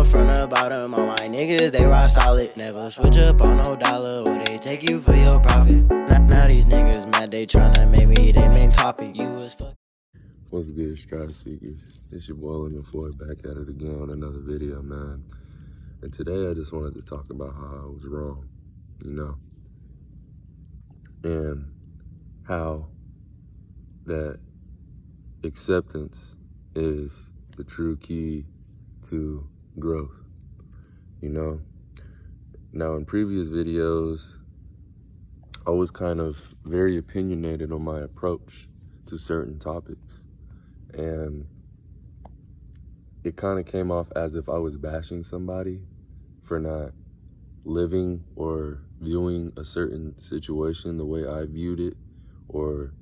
from the bottom. All my niggas, they rock solid. Never switch up on no dollar, or they take you for your profit. Now these niggas mad, they tryna make me they main topic. You was fuck. What's good, Strive Seekers? It's your boy Lemon Floyd back at it again with another video, man. And today I just wanted to talk about how I was wrong, and how that acceptance is the true key to growth, Now, in previous videos, I was kind of very opinionated on my approach to certain topics. And it kind of came off as if I was bashing somebody for not living or viewing a certain situation the way I viewed it, or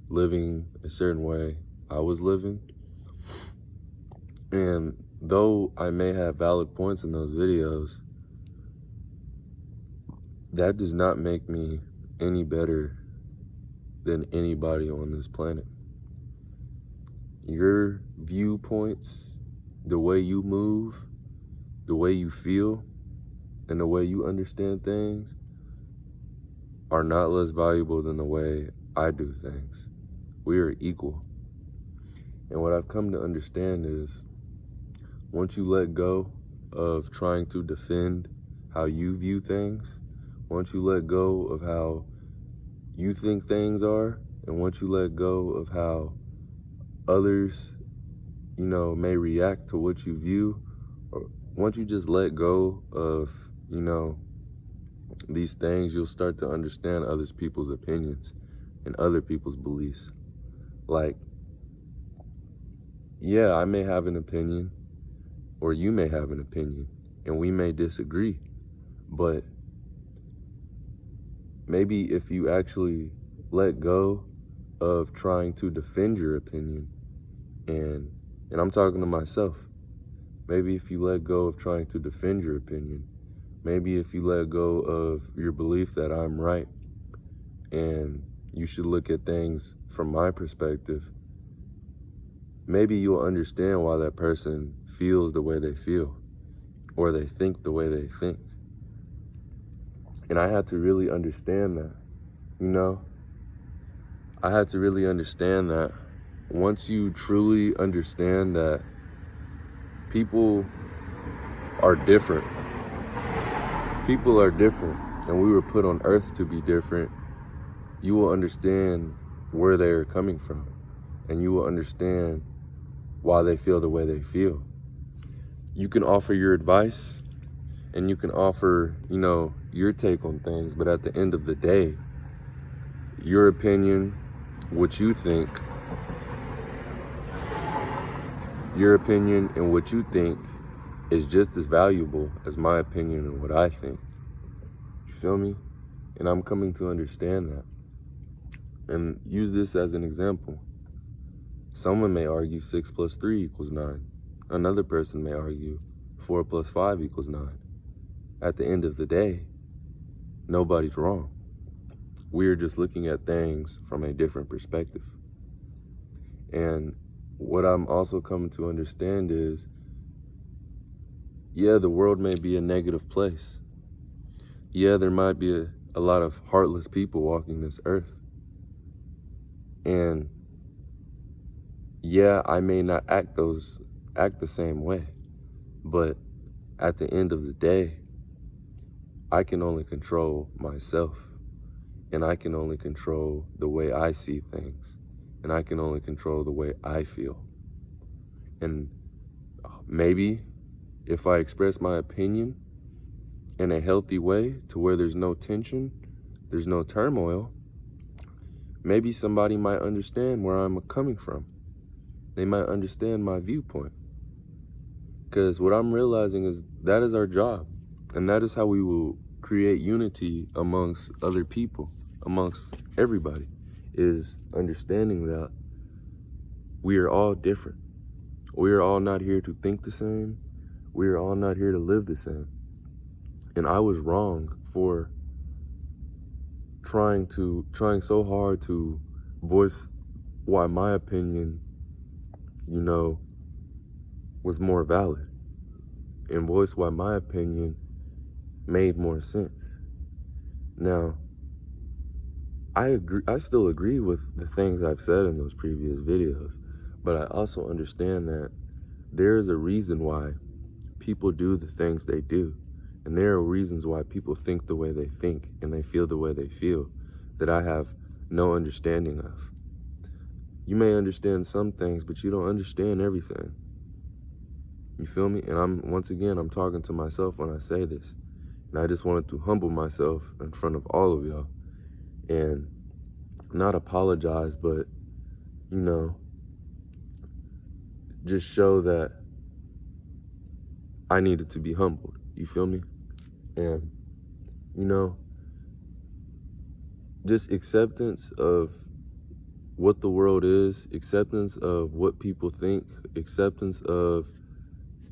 living a certain way I was living. And though I may have valid points in those videos, that does not make me any better than anybody on this planet. Your viewpoints, the way you move, the way you feel, and the way you understand things are not less valuable than the way I do things. We are equal. And what I've come to understand is, once you let go of trying to defend how you view things, once you let go of how you think things are, and once you let go of how others, may react to what you view, or once you just let go of, these things, you'll start to understand other people's opinions and other people's beliefs. Like, yeah, I may have an opinion, or you may have an opinion, and we may disagree, but maybe if you actually let go of trying to defend your opinion, and I'm talking to myself, maybe if you let go of trying to defend your opinion, maybe if you let go of your belief that I'm right, and you should look at things from my perspective, maybe you'll understand why that person feels the way they feel, or they think the way they think. And I had to really understand that, I had to really understand that once you truly understand that people are different, and we were put on earth to be different, you will understand where they're coming from, and you will understand why they feel the way they feel. You can offer your advice, and you can offer, your take on things, but at the end of the day, your opinion, what you think, is just as valuable as my opinion and what I think. You feel me? And I'm coming to understand that. And use this as an example. Someone may argue 6 + 3 = 9. Another person may argue 4 + 5 = 9. At the end of the day, nobody's wrong. We're just looking at things from a different perspective. And what I'm also coming to understand is, yeah, the world may be a negative place. Yeah, there might be a lot of heartless people walking this earth. And yeah, I may not act the same way, but at the end of the day, I can only control myself, and I can only control the way I see things, and I can only control the way I feel. And maybe if I express my opinion in a healthy way to where there's no tension, there's no turmoil, maybe somebody might understand where I'm coming from. They might understand my viewpoint. Because what I'm realizing is that is our job. And that is how we will create unity amongst other people, amongst everybody, is understanding that we are all different. We are all not here to think the same. We are all not here to live the same. And I was wrong for trying so hard to voice why my opinion, was more valid. and voice why my opinion made more sense. Now, I still agree with the things I've said in those previous videos, but I also understand that there is a reason why people do the things they do. And there are reasons why people think the way they think and they feel the way they feel that I have no understanding of. You may understand some things, but you don't understand everything. You feel me? And I'm talking to myself when I say this. And I just wanted to humble myself in front of all of y'all and not apologize, but, just show that I needed to be humbled. You feel me? And, just acceptance of what the world is, acceptance of what people think, acceptance of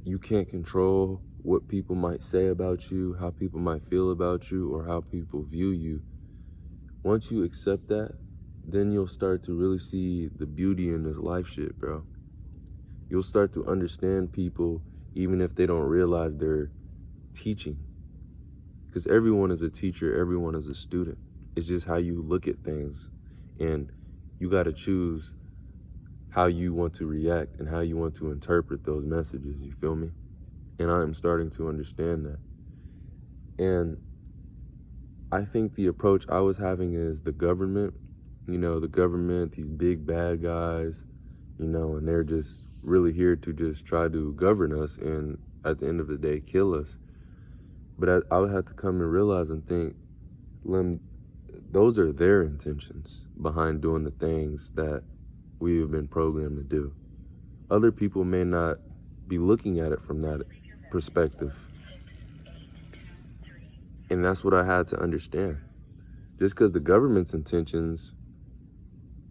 you can't control what people might say about you, how people might feel about you, or how people view you. Once you accept that, then you'll start to really see the beauty in this life shit, bro. You'll start to understand people even if they don't realize they're teaching. Because everyone is a teacher, everyone is a student. It's just how you look at things. And you got to choose how you want to react and how you want to interpret those messages, you feel me? And I am starting to understand that. And I think the approach I was having is the government, these big bad guys, and they're just really here to just try to govern us and at the end of the day, kill us. But I would have to come and realize and think, those are their intentions behind doing the things that we have been programmed to do. Other people may not be looking at it from that perspective. And that's what I had to understand. Just because the government's intentions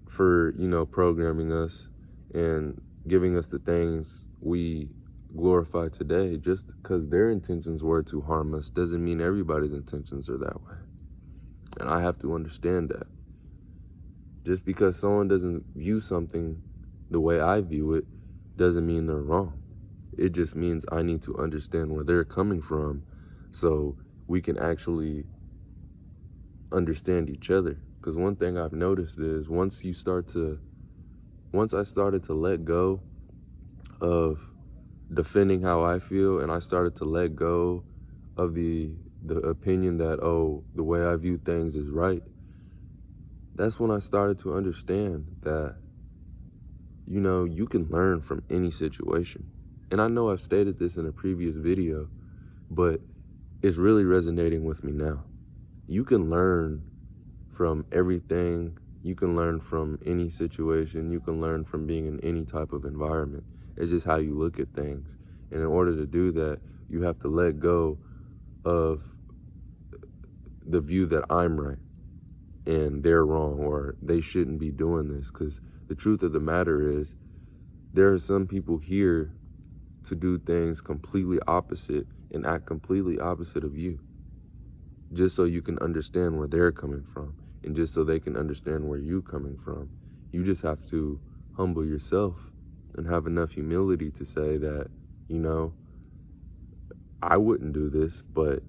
for, programming us and giving us the things we glorify today, just because their intentions were to harm us, doesn't mean everybody's intentions are that way. And I have to understand that. Just because someone doesn't view something the way I view it, doesn't mean they're wrong. It just means I need to understand where they're coming from so we can actually understand each other. Because one thing I've noticed is once I started to let go of defending how I feel, and I started to let go of the opinion that, the way I view things is right, that's when I started to understand that, you can learn from any situation. And I know I've stated this in a previous video, but it's really resonating with me now. You can learn from everything. You can learn from any situation. You can learn from being in any type of environment. It's just how you look at things. And in order to do that, you have to let go of the view that I'm right and they're wrong, or they shouldn't be doing this. Because the truth of the matter is, there are some people here to do things completely opposite and act completely opposite of you, just so you can understand where they're coming from, and just so they can understand where you're coming from. You just have to humble yourself and have enough humility to say that, I wouldn't do this, but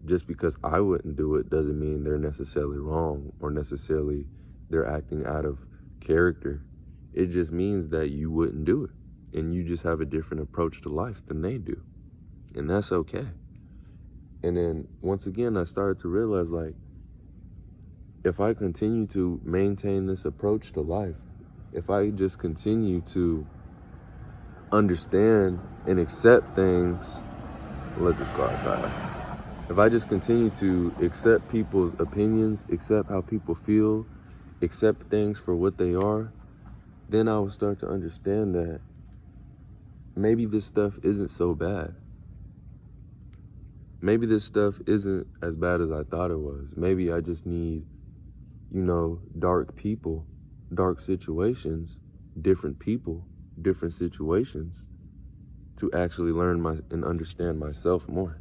just because I wouldn't do it doesn't mean they're necessarily wrong or necessarily they're acting out of character. It just means that you wouldn't do it, and you just have a different approach to life than they do, and that's okay. And then once again, I started to realize, if I continue to maintain this approach to life, if I just continue to understand and accept things, let this car pass. If I just continue to accept people's opinions, accept how people feel, accept things for what they are, then I will start to understand that maybe this stuff isn't so bad. Maybe this stuff isn't as bad as I thought it was. Maybe I just need, dark people, dark situations, different people, different situations to actually learn and understand myself more.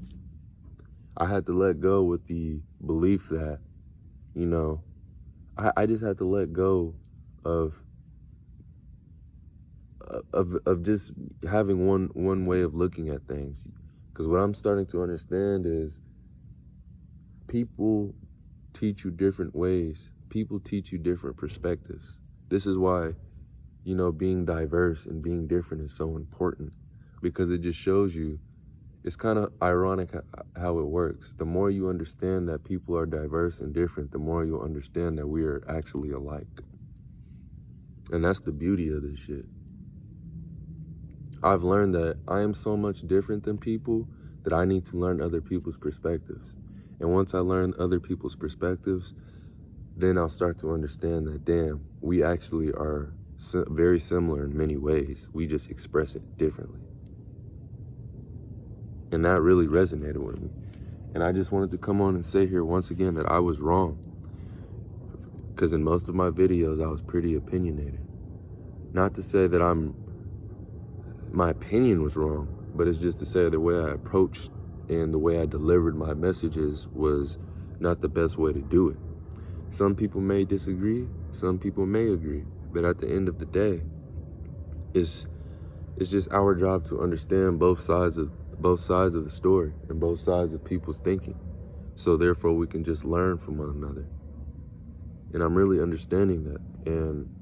I had to let go with the belief that, I just had to let go of just having one way of looking at things. Because what I'm starting to understand is people teach you different ways. People teach you different perspectives. This is why, you know, being diverse and being different is so important, because it just shows you, it's kind of ironic how it works. The more you understand that people are diverse and different, the more you'll understand that we are actually alike. And that's the beauty of this shit. I've learned that I am so much different than people that I need to learn other people's perspectives. And once I learn other people's perspectives, then I'll start to understand that, damn, we actually are very similar in many ways. We just express it differently. And that really resonated with me. And I just wanted to come on and say here once again that I was wrong. Because in most of my videos, I was pretty opinionated. Not to say that my opinion was wrong, but it's just to say the way I approached and the way I delivered my messages was not the best way to do it. Some people may disagree, some people may agree, but at the end of the day, it's just our job to understand both sides of the story and both sides of people's thinking. So therefore we can just learn from one another. And I'm really understanding that. And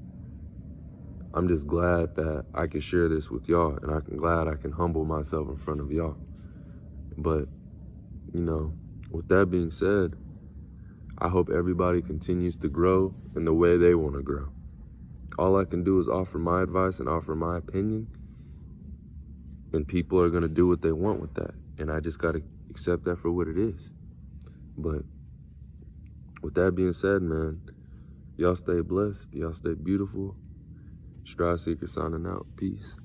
I'm just glad that I can share this with y'all, and I'm glad I can humble myself in front of y'all. But, you know, with that being said, I hope everybody continues to grow in the way they want to grow. All I can do is offer my advice and offer my opinion, and people are going to do what they want with that. And I just got to accept that for what it is. But with that being said, man, y'all stay blessed. Y'all stay beautiful. Strive Seeker signing out. Peace.